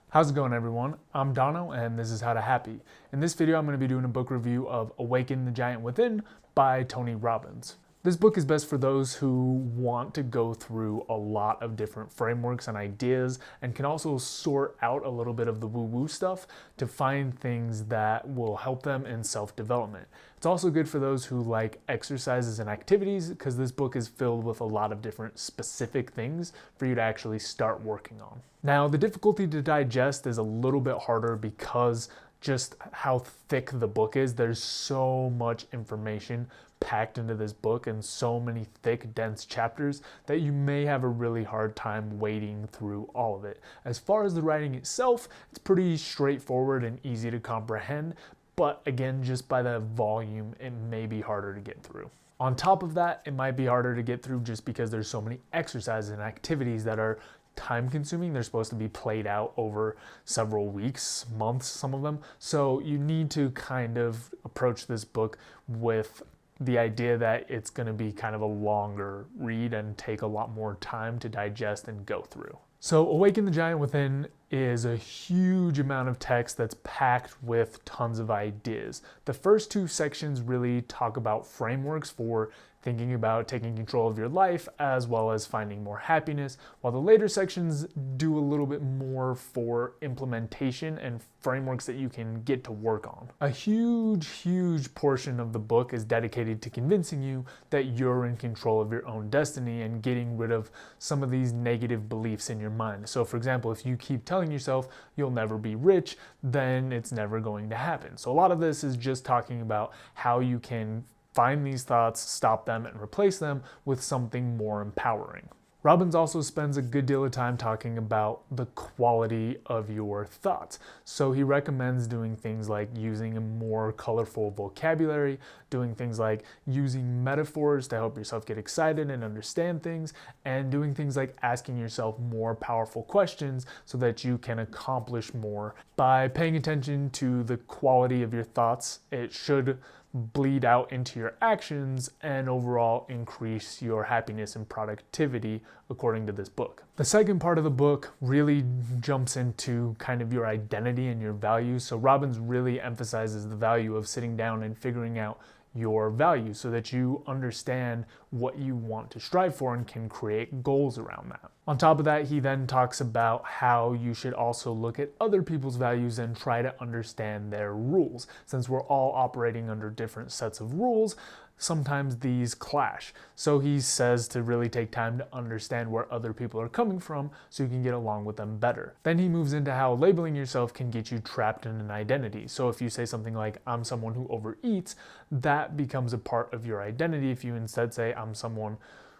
How's it going, everyone? I'm Dono and this is How to Happy. In this video I'm going to be doing a book review of Awaken the Giant Within by Tony Robbins. This book is best for those who want to go through a lot of different frameworks and ideas and can also sort out a little bit of the woo-woo stuff to find things that will help them in self-development. It's also good for those who like exercises and activities because this book is filled with a lot of different specific things for you to actually start working on. Now, the difficulty to digest is a little bit harder because just how thick the book is. There's so much information packed into this book and so many thick, dense chapters that you may have a really hard time wading through all of it. As far as the writing itself, it's pretty straightforward and easy to comprehend, but again, just by the volume, it may be harder to get through. On top of that, it might be harder to get through just because there's so many exercises and activities that are time consuming. They're supposed to be played out over several weeks, months, some of them. So you need to kind of approach this book with the idea that it's going to be kind of a longer read and take a lot more time to digest and go through. So Awaken the Giant Within is a huge amount of text that's packed with tons of ideas. The first two sections really talk about frameworks for thinking about taking control of your life as well as finding more happiness, while the later sections do a little bit more for implementation and frameworks that you can get to work on. A huge portion of the book is dedicated to convincing you that you're in control of your own destiny and getting rid of some of these negative beliefs in your mind. So for example, if you keep telling yourself you'll never be rich, then it's never going to happen. So a lot of this is just talking about how you can find these thoughts, stop them, and replace them with something more empowering. Robbins also spends a good deal of time talking about the quality of your thoughts. So he recommends doing things like using a more colorful vocabulary, doing things like using metaphors to help yourself get excited and understand things, and doing things like asking yourself more powerful questions so that you can accomplish more. By paying attention to the quality of your thoughts, it should bleed out into your actions and overall increase your happiness and productivity according to this book. The second part of the book really jumps into kind of your identity and your values. So Robbins really emphasizes the value of sitting down and figuring out your values so that you understand what you want to strive for and can create goals around that. On top of that, he then talks about how you should also look at other people's values and try to understand their rules. Since we're all operating under different sets of rules, sometimes these clash. So he says to really take time to understand where other people are coming from so you can get along with them better. Then he moves into how labeling yourself can get you trapped in an identity. So if you say something like, I'm someone who overeats, that becomes a part of your identity. If you instead say, I'm someone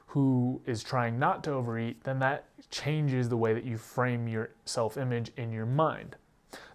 who is trying not to overeat, then that changes the way that you frame your self-image in your mind.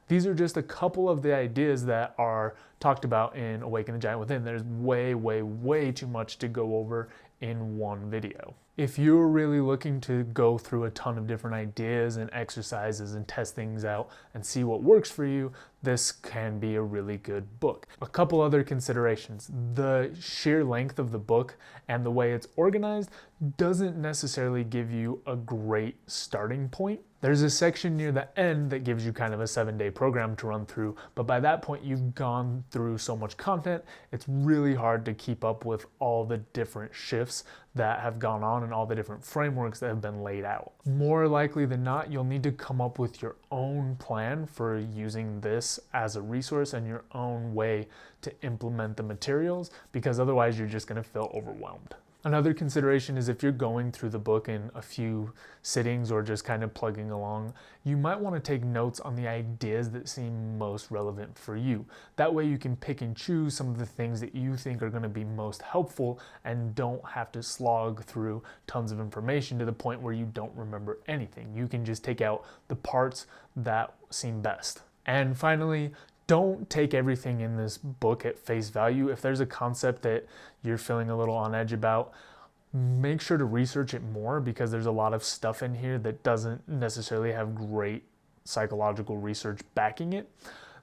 These are just a couple of the ideas that are talked about in Awaken the Giant Within. There's way too much to go over in one video. If you're really looking to go through a ton of different ideas and exercises and test things out and see what works for you, this can be a really good book. A couple other considerations. The sheer length of the book and the way it's organized doesn't necessarily give you a great starting point. There's a section near the end that gives you kind of a 7-day program to run through, but by that point you've gone through so much content, it's really hard to keep up with all the different shifts that have gone on and all the different frameworks that have been laid out. More likely than not, you'll need to come up with your own plan for using this as a resource and your own way to implement the materials, because otherwise you're just going to feel overwhelmed. Another consideration is if you're going through the book in a few sittings or just kind of plugging along, you might want to take notes on the ideas that seem most relevant for you. That way you can pick and choose some of the things that you think are going to be most helpful and don't have to slog through tons of information to the point where you don't remember anything. You can just take out the parts that seem best. And finally, don't take everything in this book at face value. If there's a concept that you're feeling a little on edge about, make sure to research it more, because there's a lot of stuff in here that doesn't necessarily have great psychological research backing it.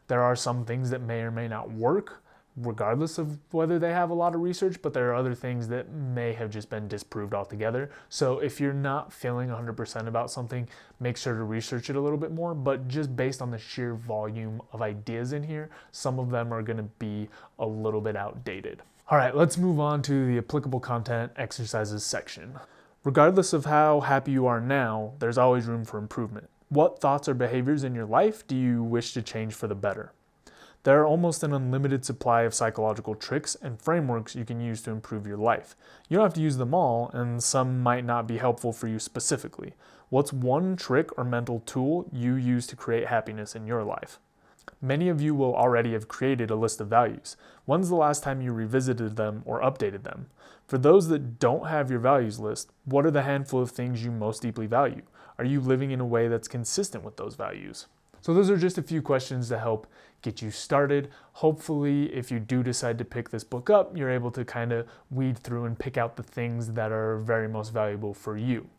There are some things that may or may not work regardless of whether they have a lot of research, but there are other things that may have just been disproved altogether. So if you're not feeling 100% about something, make sure to research it a little bit more. But just based on the sheer volume of ideas in here, some of them are going to be a little bit outdated. All right, let's move on to the applicable content exercises section. Regardless of how happy you are now, there's always room for improvement. What thoughts or behaviors in your life do you wish to change for the better? There are almost an unlimited supply of psychological tricks and frameworks you can use to improve your life. You don't have to use them all, and some might not be helpful for you specifically. What's one trick or mental tool you use to create happiness in your life? Many of you will already have created a list of values. When's the last time you revisited them or updated them? For those that don't have your values list, what are the handful of things you most deeply value? Are you living in a way that's consistent with those values? So those are just a few questions to help get you started. Hopefully, if you do decide to pick this book up, you're able to kind of weed through and pick out the things that are very most valuable for you.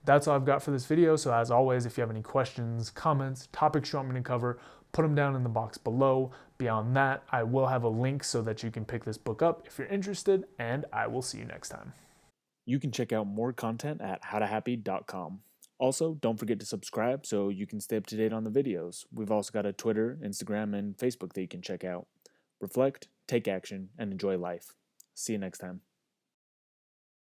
That's all I've got for this video. So as always, if you have any questions, comments, topics you want me to cover, put them down in the box below. Beyond that, I will have a link so that you can pick this book up if you're interested, and I will see you next time. You can check out more content at howtohappy.com. Also, don't forget to subscribe so you can stay up to date on the videos. We've also got a Twitter, Instagram, and Facebook that you can check out. Reflect, take action, and enjoy life. See you next time.